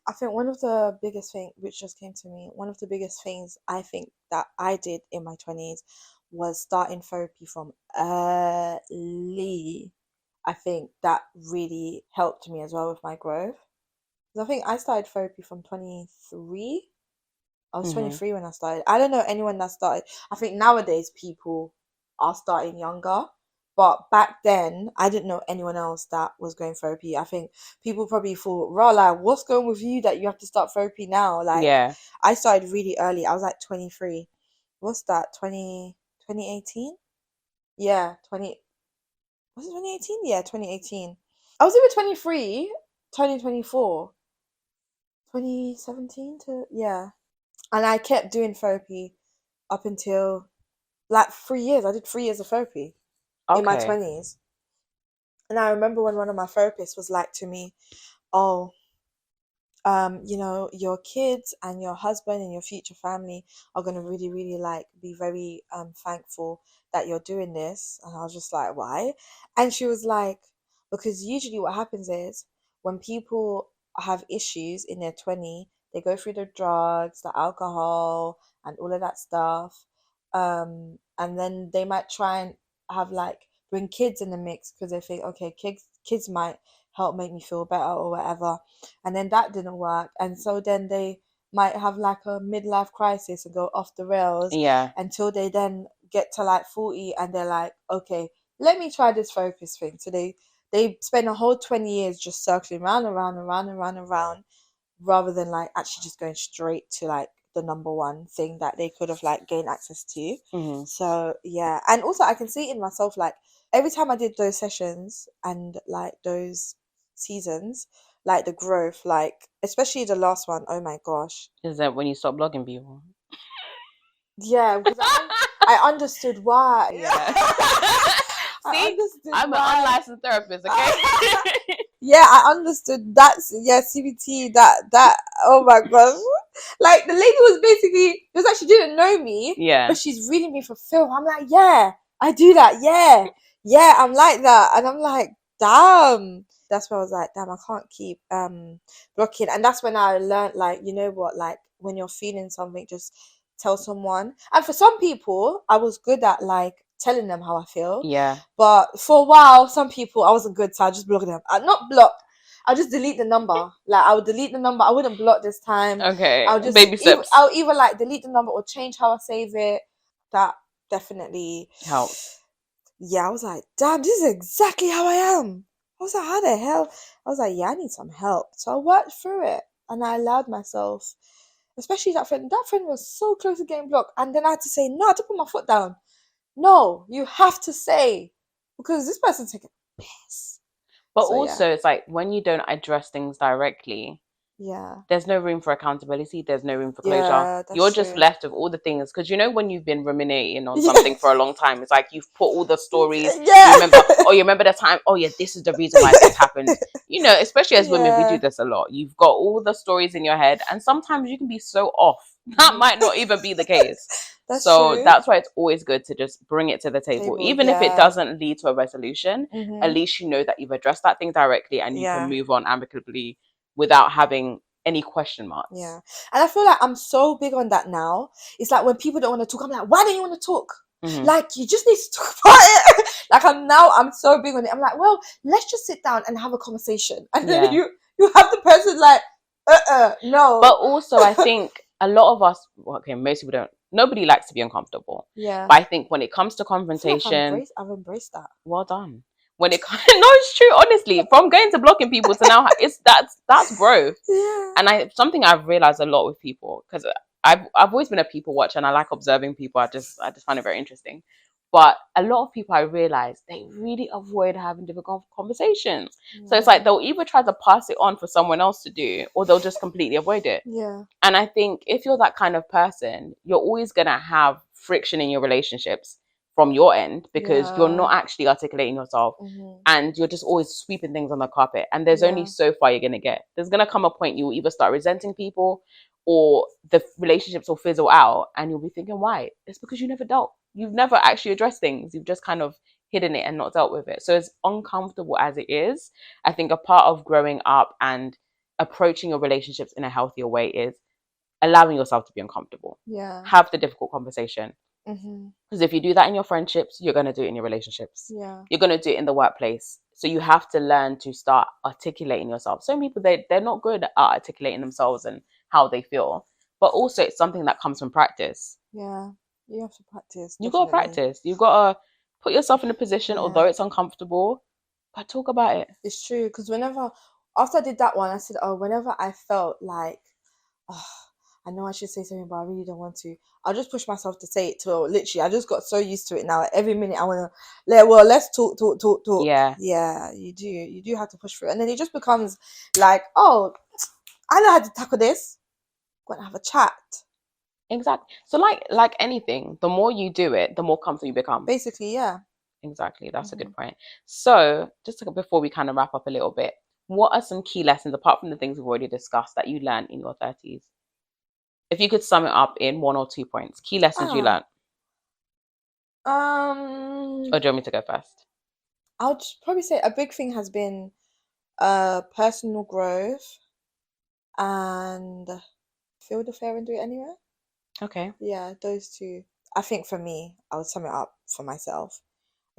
I think one of the biggest things, which just came to me, one of the biggest things I think that I did in my 20s was starting therapy from early. I think that really helped me as well with my growth. Because I think I started therapy from 23. I was 23 when I started. I don't know anyone that started. I think nowadays people are starting younger. But back then, I didn't know anyone else that was going therapy. I think people probably thought, like, what's going with you that you have to start therapy now? Like, I started really early. I was like 23. What's that? 2018? Yeah, was it 2018? Yeah, 2018. I was either 23, 2024, 2017 to, And I kept doing therapy up until like 3 years. I did 3 years of therapy in my 20s. And I remember when one of my therapists was like to me, your kids and your husband and your future family are going to really, really like be very thankful that you're doing this. And I was just like, why? And she was like, because usually what happens is when people have issues in their 20s, they go through the drugs, the alcohol, and all of that stuff. And then they might try and have bring kids in the mix because they think, okay, kids might help make me feel better or whatever. And then that didn't work. And so then they might have a midlife crisis and go off the rails. Until they then get to 40 and they're like, okay, let me try this therapist thing. So they spend a whole 20 years just circling round and round and round and round and round, rather than actually just going straight to the number one thing that they could have gained access to. So and also I can see it in myself, every time I did those sessions and those seasons, the growth, especially the last one, oh my gosh. Is that when you stop blogging people? Yeah, because I understood why. See, I'm an unlicensed therapist, okay? I understood that. CBT, that oh my gosh. The lady was basically, because she didn't know me, but she's reading me for film. I'm like, I do that. Yeah, I'm like that. And I'm like, damn. That's where I was like, damn, I can't keep blocking. And that's when I learned, like, you know what, like, when you're feeling something, just tell someone. And for some people, I was good at, like, telling them how I feel. Yeah. But for a while, some people, I wasn't good, so I just blocked them. Not block. I'll just delete the number. Like, I would delete the number. I wouldn't block this time. Okay. I'll just baby steps. I'll either like delete the number or change how I save it. That definitely helps. Yeah, I was like, damn, this is exactly how I am. I was like, how the hell? I was like, yeah, I need some help. So I worked through it and I allowed myself, especially that friend. That friend was so close to getting blocked. And then I had to say, no, I had to put my foot down. No, you have to say, because this person's taking a piss. But so, also, it's like when you don't address things directly, there's no room for accountability. There's no room for closure. You're just left with all the things. Because, you know, when you've been ruminating on something for a long time, it's like you've put all the stories. You remember the time. Oh, yeah, this is the reason why this happened. You know, especially as women, we do this a lot. You've got all the stories in your head. And sometimes you can be so off. That might not even be the case. That's why it's always good to just bring it to the table. Even if it doesn't lead to a resolution, at least you know that you've addressed that thing directly and you can move on amicably without having any question marks. Yeah. And I feel like I'm so big on that now. It's like when people don't want to talk, I'm like, why don't you want to talk? Mm-hmm. Like, you just need to talk about it. Like, I'm so big on it. I'm like, well, let's just sit down and have a conversation. And then you have the person like, no. But also, I think a lot of us, most people don't, nobody likes to be uncomfortable. Yeah. But I think when it comes to confrontation, I've embraced that. Well done. When it no, it's true. Honestly, from going to blocking people to now, that's growth. Yeah. And something I've realized a lot with people, because I've always been a people watcher and I like observing people. I just find it very interesting. But a lot of people, I realize, they really avoid having difficult conversations. Yeah. So it's like they'll either try to pass it on for someone else to do, or they'll just completely avoid it. Yeah. And I think if you're that kind of person, you're always gonna have friction in your relationships from your end, because you're not actually articulating yourself, and you're just always sweeping things on the carpet, and there's only so far you're going to get. There's going to come a point you will either start resenting people, or the relationships will fizzle out, and you'll be thinking, why? It's because you've never actually addressed things. You've just kind of hidden it and not dealt with it. So as uncomfortable as it is, I think a part of growing up and approaching your relationships in a healthier way is allowing yourself to be uncomfortable. Have the difficult conversation. Because if you do that in your friendships, you're going to do it in your relationships. You're going to do it in the workplace. So you have to learn to start articulating yourself. Some people, they're not good at articulating themselves and how they feel. But also, it's something that comes from practice. Yeah, you have to practice. You've got to practice. You've got to put yourself in a position, although it's uncomfortable, but talk about it. It's true. Because after I did that one, I said, whenever I felt like, I know I should say something, but I really don't want to, I'll just push myself to say it till literally, I just got so used to it now. Like, every minute I want to, let's talk. Yeah. Yeah, you do have to push through. And then it just becomes like, I know how to tackle this. I'm going to have a chat. Exactly. So like anything, the more you do it, the more comfortable you become. Basically, yeah. Exactly. That's a good point. So just before we kind of wrap up a little bit, what are some key lessons, apart from the things we've already discussed, that you learned in your 30s? If you could sum it up in 1 or 2 points, key lessons you learned. Or do you want me to go first? I'll just probably say a big thing has been personal growth and feel the fear and do it anyway. Okay. Yeah, those two. I think for me, I would sum it up for myself.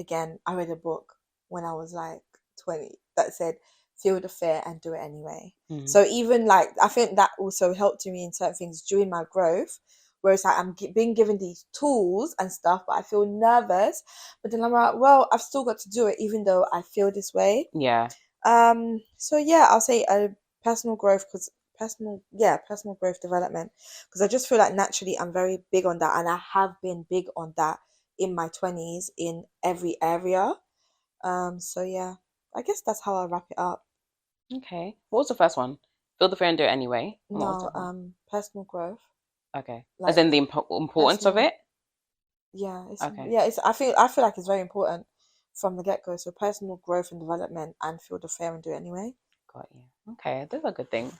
Again, I read a book when I was like 20 that said, feel the fear and do it anyway. So even like, I think that also helped me in certain things during my growth, where it's like I'm being given these tools and stuff, but I feel nervous. But then I'm like, well, I've still got to do it, even though I feel this way. Yeah. So yeah, I'll say personal growth, personal growth development, because I just feel like naturally I'm very big on that, and I have been big on that in my 20s in every area. So yeah, I guess that's how I wrap it up. Okay. What was the first one? Feel the fear and do it anyway. No, personal growth. Okay. As in the importance of it? Yeah. I feel like it's very important from the get-go. So personal growth and development, and feel the fear and do it anyway. Got you. Okay, those are good things.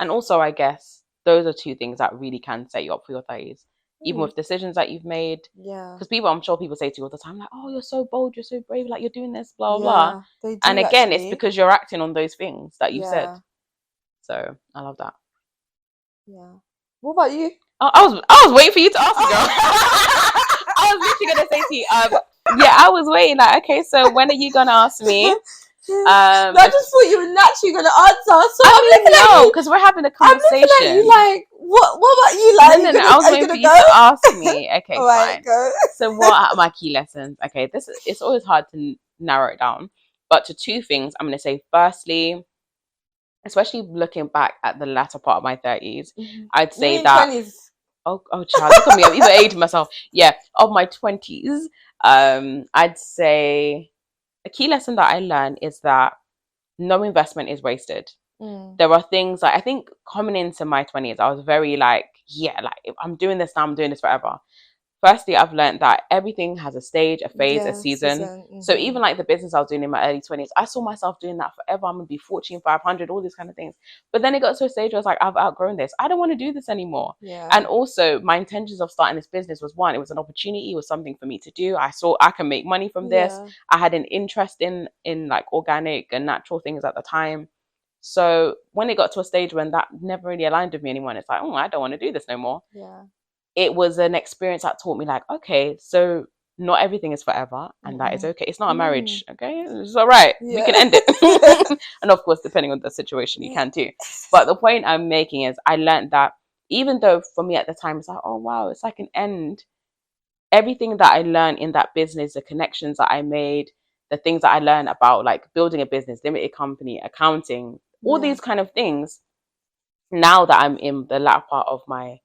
And also, I guess those are 2 things that really can set you up for your 30s. even with decisions that you've made. Because I'm sure people say to you all the time, like, oh, you're so bold, you're so brave, like you're doing this, blah, blah. They do, and again, actually. It's because you're acting on those things that you've said. So I love that. Yeah. What about you? Oh, I was waiting for you to ask me, girl. I was literally gonna say to you, I was waiting. Like, okay, so when are you gonna ask me? I just thought you were naturally gonna answer. So I'm looking at you because we're having a conversation. I'm looking at you like, what about you? Like, no, I was waiting for you to ask me. Okay, all right, fine. Go. So what are my key lessons? Okay, it's always hard to narrow it down, but to two things, I'm gonna say. Firstly, especially looking back at the latter part of my 30s, I'd say that 20s. Oh, child, look at me. I'm even aging myself. Yeah, of my 20s, I'd say a key lesson that I learned is that no investment is wasted. There are things like, I think coming into my 20s, I was very like, if I'm doing this now, I'm doing this forever. Firstly, I've learned that everything has a stage, a phase, a season. So even like the business I was doing in my early 20s, I saw myself doing that forever. I'm going to be Fortune 500, all these kind of things. But then it got to a stage where I was like, I've outgrown this. I don't want to do this anymore. And also my intentions of starting this business was, one, it was an opportunity. It was something for me to do. I saw I can make money from this. I had an interest in like organic and natural things at the time. So when it got to a stage when that never really aligned with me anymore, it's like, oh, I don't want to do this no more. It was an experience that taught me, like, okay, so not everything is forever, and that is okay. It's not a marriage, okay? It's all right. We can end it. And of course, depending on the situation, you can too. But the point I'm making is I learned that even though for me at the time, it's like, oh, wow, it's like an end. Everything that I learned in that business, the connections that I made, the things that I learned about like building a business, limited company, accounting, all these kind of things, now that I'm in the latter part of my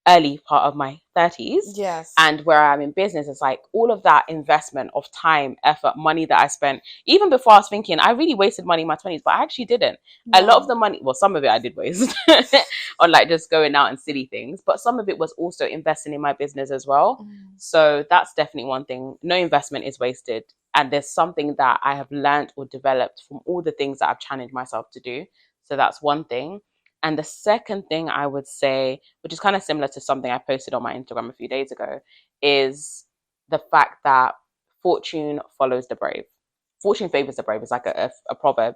early part of my 30s, and where I'm in business, it's like all of that investment of time, effort, money that I spent, even before I was thinking I really wasted money in my 20s, but I actually didn't. A lot of the money, well, some of it I did waste on like just going out and silly things, but some of it was also investing in my business as well. So that's definitely one thing. No investment is wasted, and there's something that I have learned or developed from all the things that I've challenged myself to do. So that's one thing. And the second thing I would say, which is kind of similar to something I posted on my Instagram a few days ago, is the fact that fortune follows the brave. Fortune favors the brave is like a proverb.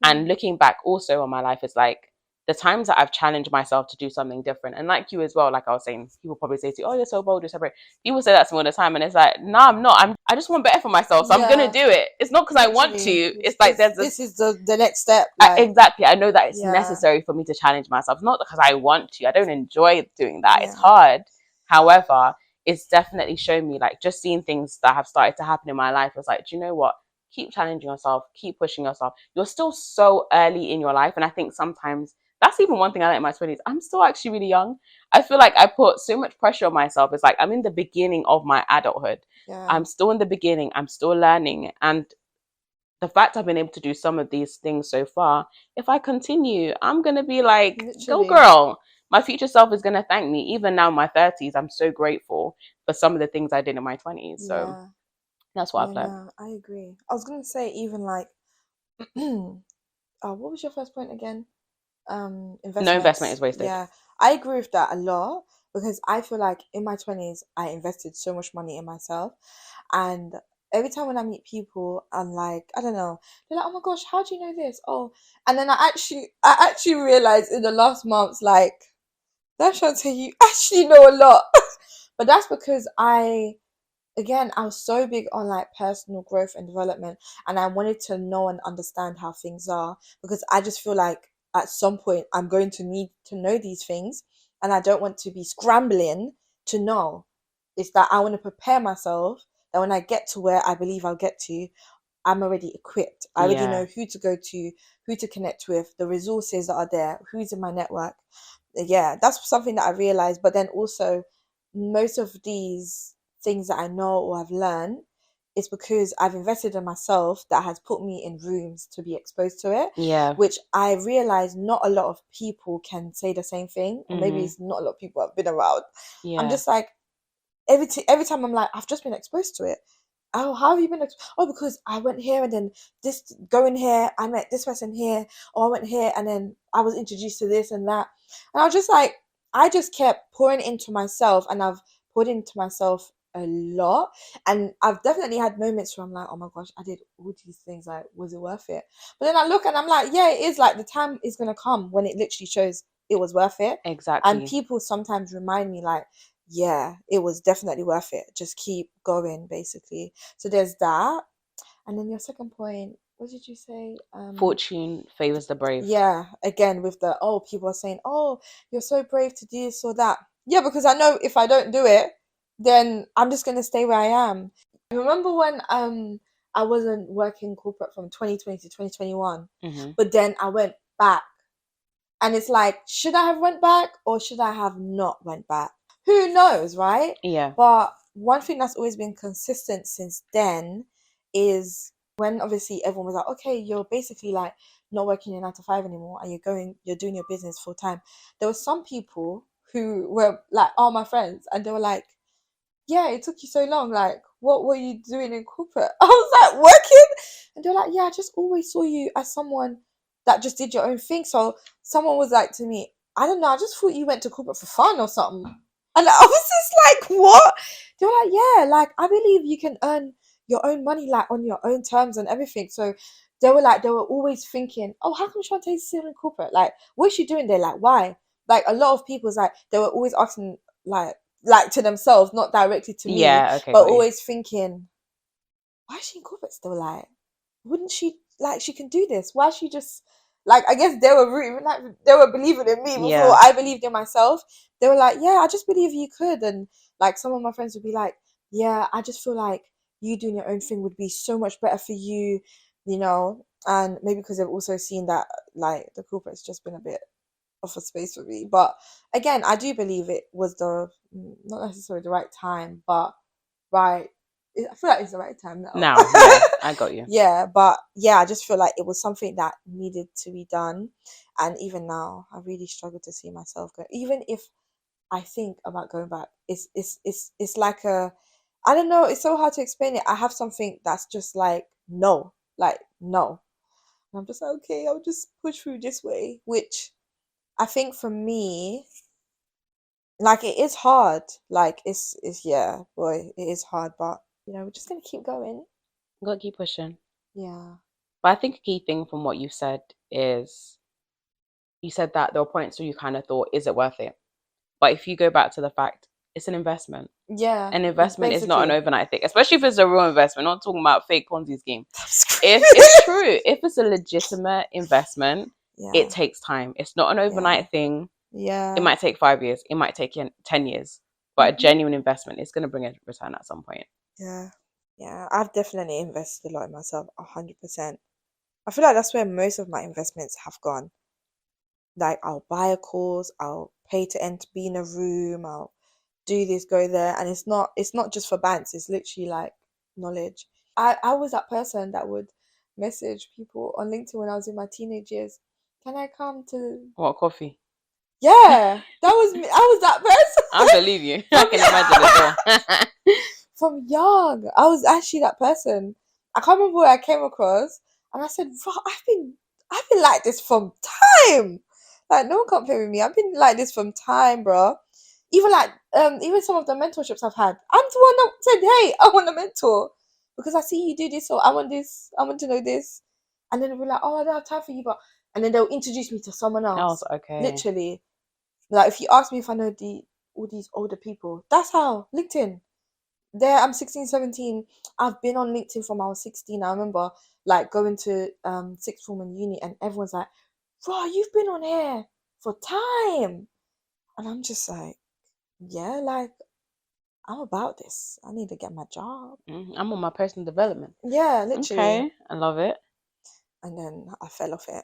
And looking back also on my life, is like the times that I've challenged myself to do something different. And like you as well, like I was saying, people probably say to you, oh, you're so bold, you're so brave. People say that to me all the time. And it's like, no, I'm not. I just want better for myself. So I'm going to do it. It's not because I want to. It's like this is the next step. Exactly. I know that it's necessary for me to challenge myself. Not because I want to. I don't enjoy doing that. It's hard. However, it's definitely shown me, like, just seeing things that have started to happen in my life. It's like, do you know what? Keep challenging yourself. Keep pushing yourself. You're still so early in your life. And I think sometimes that's even one thing I like in my 20s. I'm still actually really young. I feel like I put so much pressure on myself. It's like I'm in the beginning of my adulthood. I'm still in the beginning. I'm still learning. And the fact I've been able to do some of these things so far, if I continue, I'm going to be like, go girl. My future self is going to thank me. Even now in my 30s, I'm so grateful for some of the things I did in my 20s. So that's what I've learned. I agree. I was going to say even like, what was your first point again? No investment is wasted. Yeah, I agree with that a lot, because I feel like in my 20s I invested so much money in myself, and every time when I meet people, I'm like, I don't know, they're like, oh my gosh, how do you know this? Oh, and then I actually realized in the last months, like, that Chante, you actually know a lot. But that's because I was so big on like personal growth and development, and I wanted to know and understand how things are, because I just feel like at some point I'm going to need to know these things, and I don't want to be scrambling to know. It's that I want to prepare myself that when I get to where I believe I'll get to, I'm already equipped. I already know who to go to, who to connect with, the resources that are there, who's in my network. Yeah, that's something that I realized. But then also, most of these things that I know or have learned, it's because I've invested in myself, that has put me in rooms to be exposed to it. Yeah. Which I realize not a lot of people can say the same thing. Or maybe it's not a lot of people have been around. Yeah. I'm just like, every time I'm like, I've just been exposed to it. Oh, how have you been? Oh, because I went here, and then going here, I met this person here, or I went here and then I was introduced to this and that. And I was just like, I just kept pouring into myself, and I've poured into myself a lot. And I've definitely had moments where I'm like, oh my gosh, I did all these things. Like, was it worth it? But then I look and I'm like, yeah, it is. Like, the time is going to come when it literally shows it was worth it. Exactly. And people sometimes remind me, like, yeah, it was definitely worth it. Just keep going, basically. So there's that. And then your second point, what did you say? Fortune favors the brave. Yeah, again with the people are saying, oh, you're so brave to do this or that. Yeah, because I know if I don't do it, then I'm just gonna stay where I am. I remember when I wasn't working corporate from 2020 to 2021, but then I went back, and it's like, should I have went back or should I have not went back? Who knows, right? Yeah. But one thing that's always been consistent since then is when obviously everyone was like, okay, you're basically like not working your 9 to 5 anymore, and you're doing your business full time. There were some people who were like, all my friends, and they were like, yeah, it took you so long. Like, what were you doing in corporate? I was like, working? And they're like, yeah, I just always saw you as someone that just did your own thing. So someone was like to me, I don't know, I just thought you went to corporate for fun or something. And I was just like, what? They were like, yeah, like, I believe you can earn your own money, like, on your own terms and everything. So they were always thinking, oh, how come Chante's still in corporate? Like, what's she doing there? Like, why? Like, a lot of people's like, they were always asking, like to themselves, not directly to me, but always thinking, why is she in corporate still? Like, wouldn't she, like, she can do this? Why is she just, like, I guess they were rooting, like, they were believing in me before I believed in myself. They were like, yeah, I just believe you could. And like, some of my friends would be like, yeah, I just feel like you doing your own thing would be so much better for you, you know. And maybe because they've also seen that, like, the corporate's just been a bit of a space for me. But again, I do believe it was not necessarily the right time, but right, I feel like it's the right time now. Now, yeah, I got you. Yeah, but yeah, I just feel like it was something that needed to be done. And even now, I really struggle to see myself go. Even if I think about going back, it's like I don't know, it's so hard to explain it. I have something that's just like no. And I'm just like, okay, I'll just push through this way, which I think for me, like, it is hard. Like, it's yeah, boy, it is hard, but you know, we're just gonna keep going. Gotta keep pushing. Yeah. But I think a key thing from what you said is, you said that there were points where you kind of thought, is it worth it? But if you go back to the fact, it's an investment. Yeah. An investment is not an overnight thing, especially if it's a real investment. Not talking about fake Ponzi scheme. If it's true, if it's a legitimate investment, it takes time. It's not an overnight thing. Yeah. It might take 5 years. It might take 10 years. But a genuine investment is going to bring a return at some point. Yeah. Yeah. I've definitely invested a lot in myself, 100%. I feel like that's where most of my investments have gone. Like, I'll buy a course, I'll pay to be in a room, I'll do this, go there. And it's not just for bands. It's literally like knowledge. I was that person that would message people on LinkedIn when I was in my teenage years. Can I come to... What, coffee? Yeah, that was me. I was that person. I believe you. I can imagine it all. From young, I was actually that person. I can't remember where I came across, and I said, I've been like this from time. Like, no one can play with me. I've been like this from time, bro. Even like, even some of the mentorships I've had, I'm the one that said, hey, I want a mentor because I see you do this, or I want this, I want to know this. And then they'll be like, oh, I don't have time for you, but... And then they'll introduce me to someone else. Okay. Literally. Like, if you ask me if I know all these older people, that's how. LinkedIn. There, I'm 16, 17. I've been on LinkedIn from I was 16. I remember, like, going to sixth form and uni, and everyone's like, bro, you've been on here for time. And I'm just like, yeah, like, I'm about this. I need to get my job. I'm on my personal development. Yeah, literally. Okay, I love it. And then I fell off it.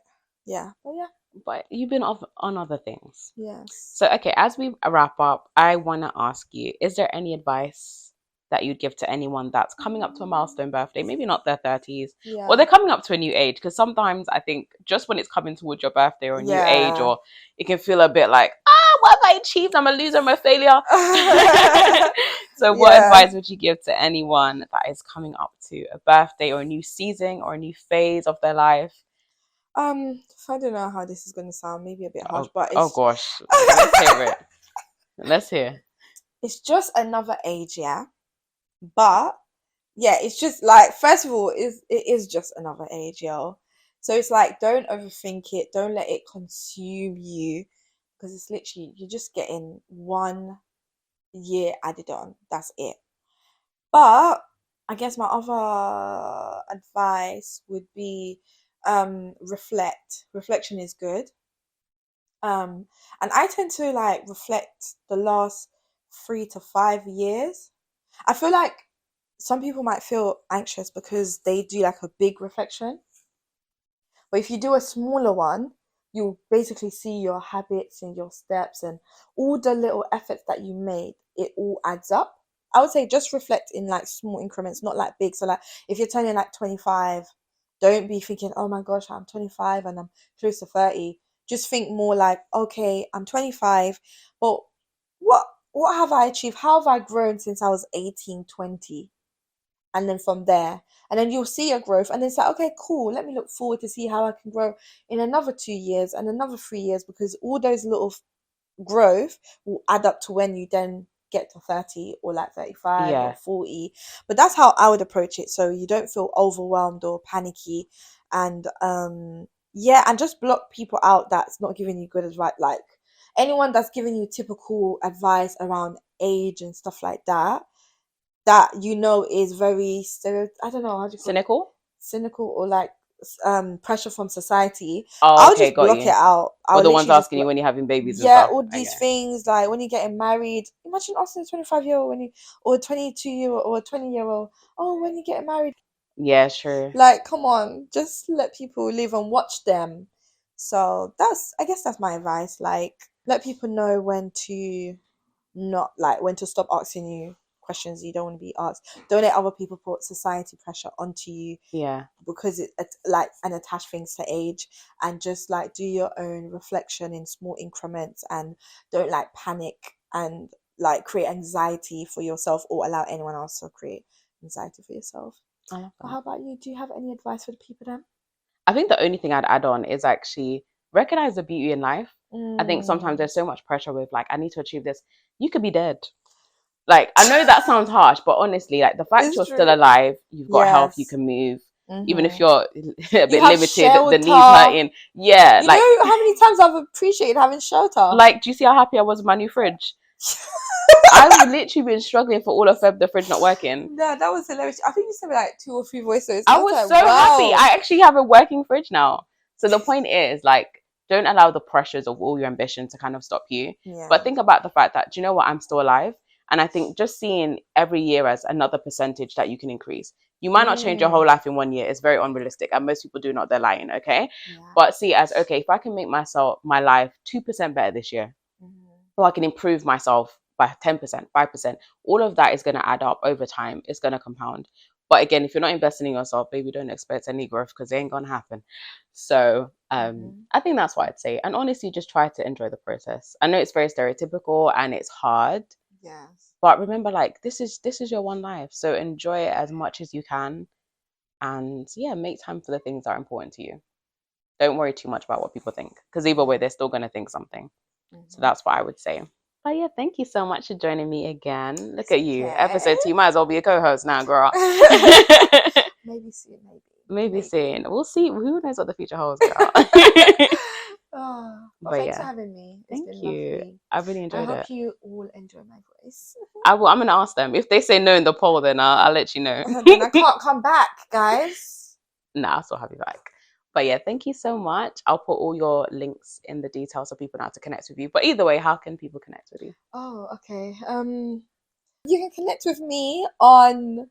Yeah, but yeah. But you've been off on other things. Yes. So, okay, as we wrap up, I want to ask you, is there any advice that you'd give to anyone that's coming up to a milestone birthday, maybe not their 30s, or they're coming up to a new age? Because sometimes I think just when it's coming towards your birthday or a new age, or it can feel a bit like, what have I achieved? I'm a loser, I'm a failure. So what advice would you give to anyone that is coming up to a birthday or a new season or a new phase of their life? I don't know how this is going to sound, maybe a bit harsh, but it's... Oh gosh, let's hear it. Let's hear. It's just another age, yeah. But yeah, it's just like, first of all, it is just another age, yo. So it's like, don't overthink it. Don't let it consume you, because it's literally, you're just getting 1 year added on. That's it. But I guess my other advice would be reflect. Reflection is good. And I tend to like reflect the last 3 to 5 years. I feel like some people might feel anxious because they do like a big reflection. But if you do a smaller one, you'll basically see your habits and your steps and all the little efforts that you made. It all adds up. I would say just reflect in like small increments, not like big. So like if you're turning like 25, don't be thinking, oh my gosh, I'm 25 and I'm close to 30. Just think more like, okay, I'm 25, but what have I achieved? How have I grown since I was 18, 20? And then from there, and then you'll see your growth, and then it's like, okay, cool, let me look forward to see how I can grow in another 2 years and another 3 years, because all those little growth will add up to when you then get to 30 or like 35 or 40. But that's how I would approach it, so you don't feel overwhelmed or panicky. And yeah, and just block people out that's not giving you good advice. Like anyone that's giving you typical advice around age and stuff like that is very I don't know how do you call it? Cynical, or like pressure from society. I'll just block it out. Or the ones asking you when you're having babies. Yeah, and stuff. All these things, like when you're getting married. Imagine asking a 25-year-old or a 22-year-old or a 20-year-old, oh, when you getting married. Yeah, sure. Like, come on, just let people live and watch them. So I guess that's my advice. Like, let people know when to stop asking you questions you don't want to be asked. Don't let other people put society pressure onto you. Yeah. Because it's like, and attach things to age, and just like do your own reflection in small increments, and don't like panic and like create anxiety for yourself or allow anyone else to create anxiety for yourself. I love that. But how about you? Do you have any advice for the people then? I think the only thing I'd add on is actually recognize the beauty in life. I think sometimes there's so much pressure with like, I need to achieve this. You could be dead. Like, I know that sounds harsh, but honestly, like the fact you're still alive, you've got health, you can move, even if you're a bit limited, the knees hurting. Yeah. You know how many times I've appreciated having shelter? Like, do you see how happy I was with my new fridge? I've literally been struggling for all of Feb, the fridge not working. No, that was hilarious. I think you sent me like 2 or 3 voices. I was like, so happy. I actually have a working fridge now. So the point is, like, don't allow the pressures of all your ambition to kind of stop you. Yeah. But think about the fact that, do you know what? I'm still alive. And I think just seeing every year as another percentage that you can increase. You might not change your whole life in 1 year. It's very unrealistic. And most people do not. They're lying, okay? Yeah. But see it as, okay, if I can make my life 2% better this year, or I can improve myself by 10%, 5%, all of that is going to add up over time. It's going to compound. But again, if you're not investing in yourself, baby, don't expect any growth, because it ain't going to happen. So I think that's what I'd say. And honestly, just try to enjoy the process. I know it's very stereotypical and it's hard. Yes. But remember, like, this is your one life. So enjoy it as much as you can. And yeah, make time for the things that are important to you. Don't worry too much about what people think, because either way, they're still going to think something. So that's what I would say. But yeah, thank you so much for joining me again. Look at you. Episode 2, might as well be a co-host now, girl. Maybe soon, maybe soon. We'll see. Who knows what the future holds, girl. But thanks for having me. Thank you. Lovely. I really enjoyed it. I hope you all enjoy my voice. I'm going to ask them. If they say no in the poll, then I'll let you know. Then I can't come back, guys. Nah, I'll still have you back. But yeah, thank you so much. I'll put all your links in the details so people know how to connect with you. But either way, how can people connect with you? Oh, okay. You can connect with me on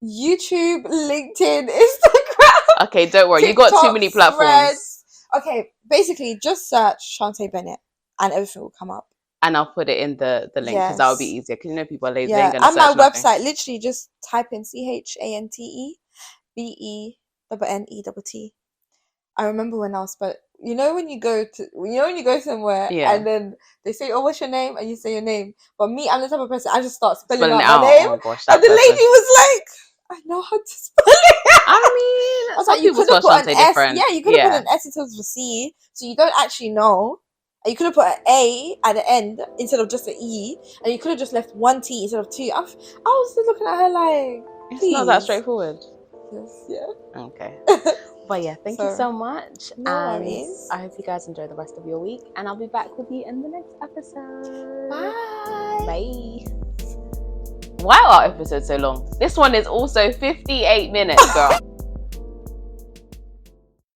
YouTube, LinkedIn, Instagram. Okay, don't worry. TikTok, you got too many platforms. Threads. Okay, basically just search Chante Bennett and everything will come up. And I'll put it in the link, because that will be easier. Because you know people are lazy. Yeah, and my website, literally just type in CHANTE BENNETT. I remember when I was, but you know when you go somewhere and then they say, oh, what's your name? And you say your name. But me, I'm the type of person, I just start spelling out my name. Oh gosh, and the lady was like, I know how to spell it. I mean, I was like, you could have put an S. Yeah, you could have put an S instead of a C. So you don't actually know. And you could have put an A at the end instead of just an E, and you could have just left one T instead of two. I was just looking at her like, it's not that straightforward. Yes, yeah. Okay. But yeah, thank you so much. No worries. I hope you guys enjoy the rest of your week, and I'll be back with you in the next episode. Bye. Bye. Why are our episodes so long? This one is also 58 minutes, girl.